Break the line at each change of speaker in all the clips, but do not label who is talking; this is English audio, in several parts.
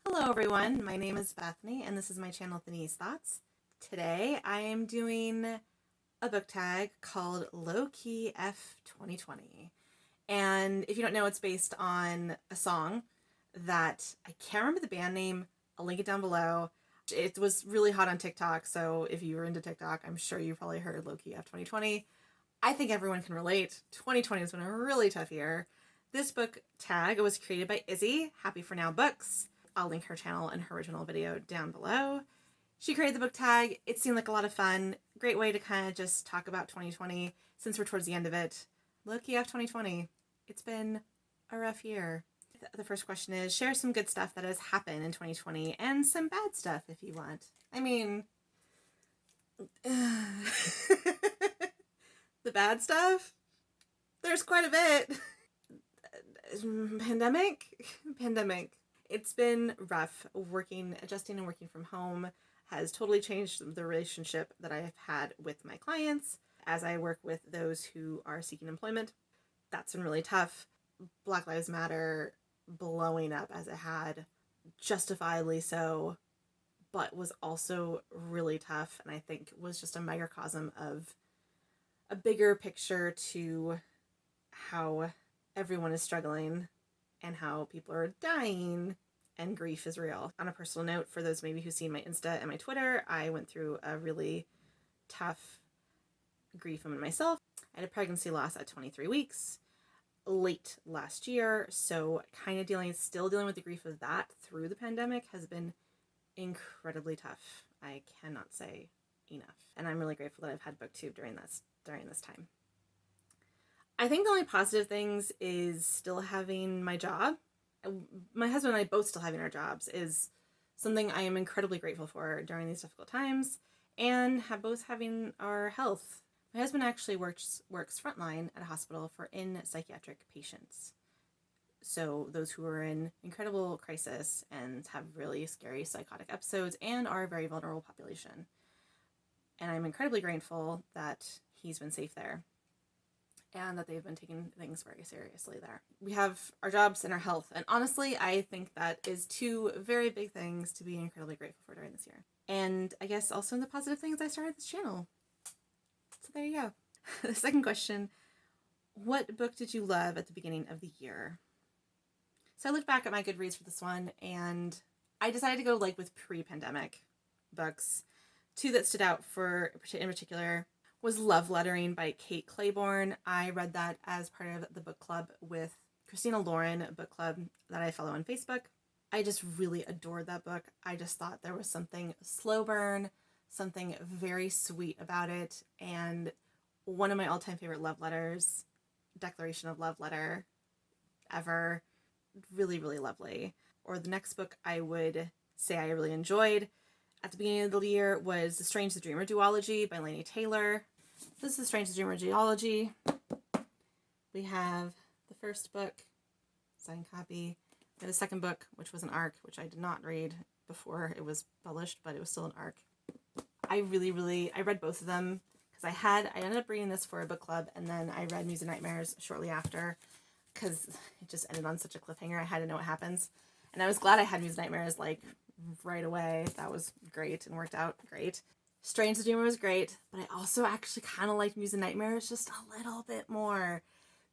Hello everyone, my name is Bethany and this is my channel Theni's Thoughts. Today I am doing a book tag called Low Key F 2020. And if you don't know, it's based on a song that I can't remember the band name. I'll link it down below. It was really hot on TikTok, so if you were into TikTok, I'm sure you probably heard Low Key F 2020. I think everyone can relate. 2020 has been a really tough year. This book tag was created by Izzy, Happy For Now Books. I'll link her channel and her original video down below. She created the book tag. It seemed like a lot of fun. Great way to kind of just talk about 2020 since we're towards the end of it. Low Key F 2020. It's been a rough year. The first question is, share some good stuff that has happened in 2020 and some bad stuff if you want. I mean, the bad stuff? There's quite a bit. Pandemic. It's been rough. Adjusting and working from home has totally changed the relationship that I have had with my clients as I work with those who are seeking employment. That's been really tough. Black Lives Matter blowing up as it had, justifiably so, but was also really tough, and I think was just a microcosm of a bigger picture to how everyone is struggling and how people are dying and grief is real. On a personal note, for those maybe who've seen my Insta and my Twitter, I went through a really tough grief moment myself. I had a pregnancy loss at 23 weeks late last year, so still dealing with the grief of that through the pandemic has been incredibly tough. I cannot say enough. And I'm really grateful that I've had booktube during this time. I think the only positive things is still having my job. My husband and I both still having our jobs is something I am incredibly grateful for during these difficult times, and both having our health. My husband actually works frontline at a hospital for psychiatric patients. So those who are in incredible crisis and have really scary psychotic episodes and are a very vulnerable population. And I'm incredibly grateful that he's been safe there and that they've been taking things very seriously there. We have our jobs and our health, and honestly, I think that is two very big things to be incredibly grateful for during this year. And I guess also the positive things, I started this channel. So there you go. The second question, what book did you love at the beginning of the year? So I looked back at my Goodreads for this one, and I decided to go with pre-pandemic books. Two that stood out in particular was Love Lettering by Kate Claiborne. I read that as part of the book club with Christina Lauren book club that I follow on Facebook. I just really adored that book. I just thought there was something slow burn, something very sweet about it, and one of my all-time favorite love letters, declaration of love letter ever. Really, really lovely. Or the next book I would say I really enjoyed at the beginning of the year was The Strange the Dreamer duology by Laini Taylor. This is The Strange the Dreamer duology. We have the first book, signed copy. We have the second book, which was an ARC, which I did not read before it was published, but it was still an ARC. I read both of them because I ended up reading this for a book club, and then I read Muse and Nightmares shortly after because it just ended on such a cliffhanger. I had to know what happens. And I was glad I had Muse and Nightmares right away. That was great and worked out great. Strange the Dreamer was great, but I also actually kind of liked Muse and Nightmares just a little bit more.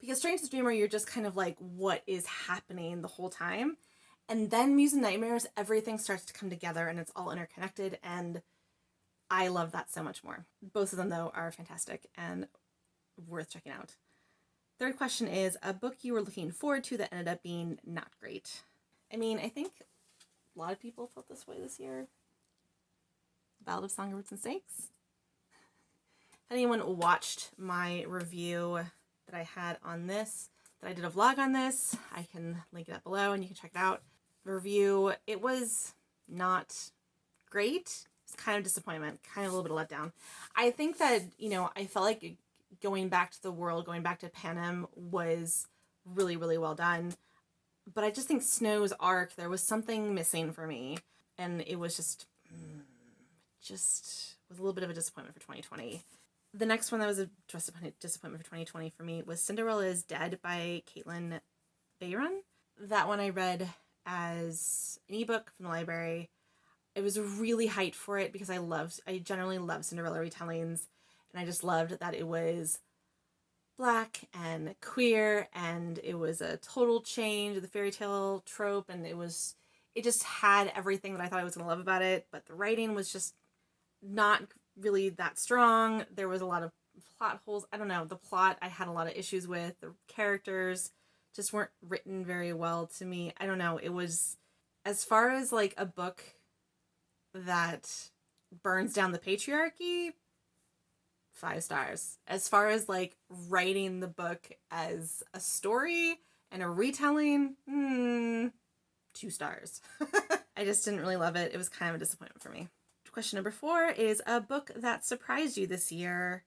Because Strange the Dreamer, you're just kind of what is happening the whole time? And then Muse and Nightmares, everything starts to come together and it's all interconnected, and I love that so much more. Both of them, though, are fantastic and worth checking out. Third question is a book you were looking forward to that ended up being not great. I mean, I think a lot of people felt this way this year. The Ballad of Songbirds and Snakes. If anyone watched my review that I had on this, that I did a vlog on this, I can link it up below and you can check it out. The review, it was not great. It's kind of disappointment, kind of a little bit of letdown. I think that, I felt like going back to the world, going back to Panem was really, really well done. But I just think Snow's arc, there was something missing for me. And it was just was a little bit of a disappointment for 2020. The next one that was a disappointment for 2020 for me was Cinderella is Dead by Caitlin Bayron. That one I read as an ebook from the library. I was really hyped for it because I generally love Cinderella retellings, and I just loved that it was Black and queer, and it was a total change of the fairy tale trope, and it just had everything that I thought I was going to love about it, but the writing was just not really that strong. There was a lot of plot holes. I don't know, the plot I had a lot of issues with. The characters just weren't written very well to me. I don't know, it was, as far as like a book that burns down the patriarchy, 5 stars. As far as like writing the book as a story and a retelling, 2 stars. I just didn't really love it. It was kind of a disappointment for me. Question number 4 is a book that surprised you this year.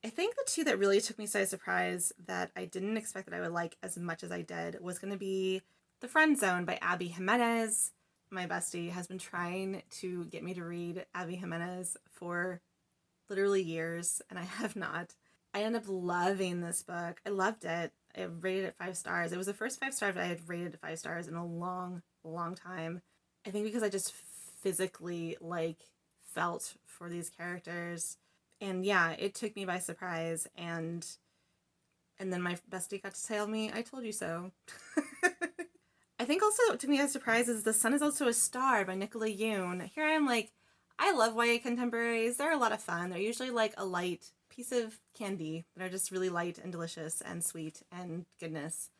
I think the 2 that really took me by surprise that I didn't expect that I would like as much as I did was going to be The Friend Zone by Abby Jimenez. My bestie has been trying to get me to read Abby Jimenez for literally years, and I have not. I ended up loving this book. I loved it. I rated it 5 stars. It was the first 5 stars I had rated 5 stars in a long, long time. I think because I just physically felt for these characters, and yeah, it took me by surprise. And then my bestie got to tell me, "I told you so." I think also what took me by surprise is The Sun Is Also a Star by Nicola Yoon. Here I am I love YA contemporaries. They're a lot of fun. They're usually like a light piece of candy that are just really light and delicious and sweet and goodness.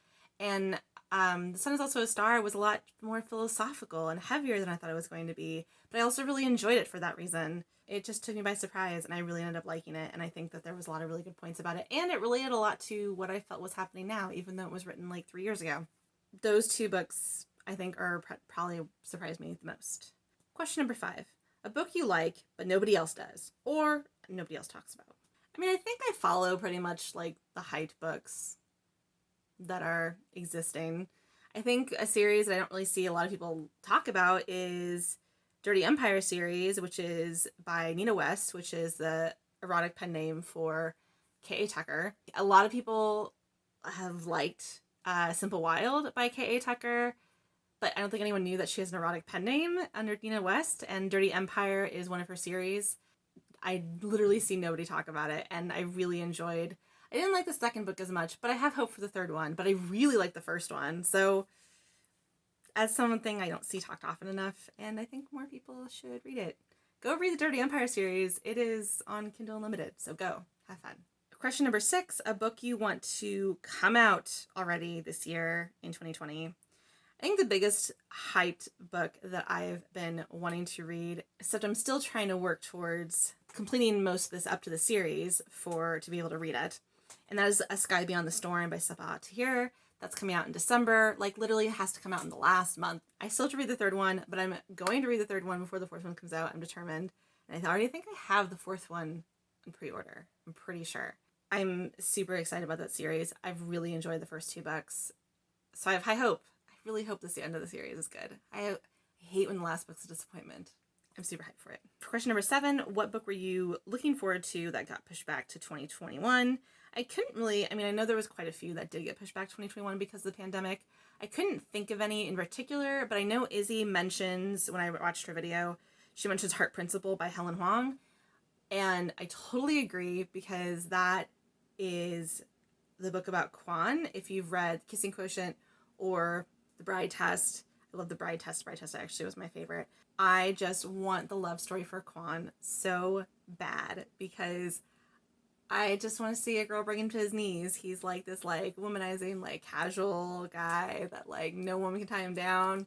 And The Sun Is Also a Star was a lot more philosophical and heavier than I thought it was going to be. But I also really enjoyed it for that reason. It just took me by surprise, and I really ended up liking it. And I think that there was a lot of really good points about it. And it related a lot to what I felt was happening now, even though it was written 3 years ago. Those 2 books, I think, are probably surprised me the most. Question number 5. A book you like, but nobody else does, or nobody else talks about. I mean, I think I follow pretty much the hyped books that are existing. I think a series that I don't really see a lot of people talk about is Dirty Empire series, which is by Nina West, which is the erotic pen name for K.A. Tucker. A lot of people have liked Simple Wild by K.A. Tucker, but I don't think anyone knew that she has an erotic pen name under Nina West, and Dirty Empire is one of her series. I literally see nobody talk about it, and I really enjoyed. I didn't like the second book as much, but I have hope for the third one, but I really like the first one. So as something I don't see talked often enough, and I think more people should read it. Go read the Dirty Empire series. It is on Kindle Unlimited, so go. Have fun. Question number 6, a book you want to come out already this year in 2020. I think the biggest hyped book that I've been wanting to read, except I'm still trying to work towards completing most of this up to the series to be able to read it, and that is A Sky Beyond the Storm by Sabaa Tahir. That's coming out in December. Literally it has to come out in the last month. I still have to read the 3rd one, but I'm going to read the 3rd one before the 4th one comes out. I'm determined. And I already think I have the 4th one in pre-order. I'm pretty sure. I'm super excited about that series. I've really enjoyed the first 2 books. So I have high hope. I really hope this end of the series is good. I hate when the last book's a disappointment. I'm super hyped for it. For question number 7, what book were you looking forward to that got pushed back to 2021? I couldn't really, I know there was quite a few that did get pushed back to 2021 because of the pandemic. I couldn't think of any in particular, but I know Izzy mentions, when I watched her video, she mentions Heart Principle by Helen Hoang. And I totally agree, because that is the book about Kwan. If you've read Kissing Quotient or The Bride Test, I love The Bride Test. Bride Test actually was my favorite. I just want the love story for Kwan so bad, because I just want to see a girl bring him to his knees. He's this womanizing, casual guy that no woman can tie him down,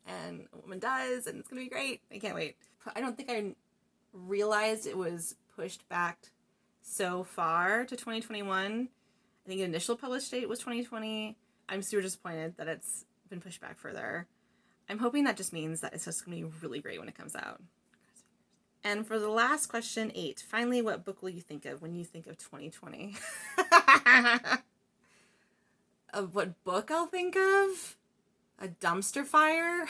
and a woman does, and it's gonna be great. I can't wait. I don't think I realized it was pushed back so far to 2021. I think the initial published date was 2020. I'm super disappointed that it's been pushed back further. I'm hoping that just means that it's just going to be really great when it comes out. And for the last question, 8, finally, what book will you think of when you think of 2020? Of what book I'll think of? A dumpster fire?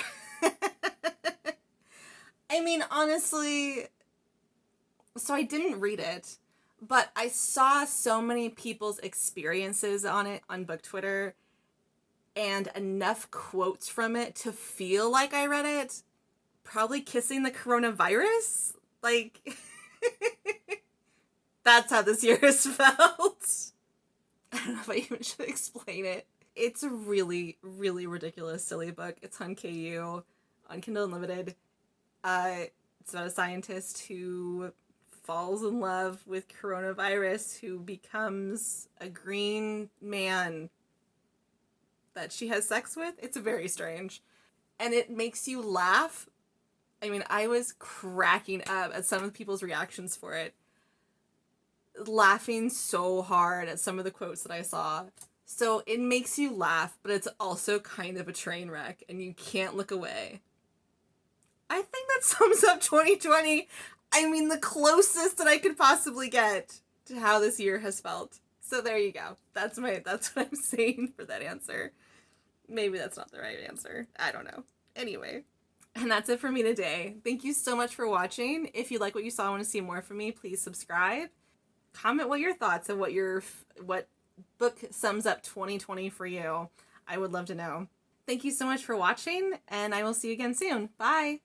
Honestly, so I didn't read it, but I saw so many people's experiences on it on book Twitter, and enough quotes from it to feel like I read it. Probably kissing the coronavirus. Like, that's how this year has felt. I don't know if I even should explain it. It's a really, really ridiculous, silly book. It's on KU, on Kindle Unlimited. It's about a scientist who falls in love with coronavirus, who becomes a green man that she has sex with. It's very strange. And it makes you laugh. I mean, I was cracking up at some of people's reactions for it. Laughing so hard at some of the quotes that I saw. So it makes you laugh, but it's also kind of a train wreck, and you can't look away. I think that sums up 2020. I mean, the closest that I could possibly get to how this year has felt. So there you go. That's what I'm saying for that answer. Maybe that's not the right answer. I don't know. Anyway, and that's it for me today. Thank you so much for watching. If you like what you saw and want to see more from me, please subscribe. Comment what your thoughts and what book sums up 2020 for you. I would love to know. Thank you so much for watching, and I will see you again soon. Bye!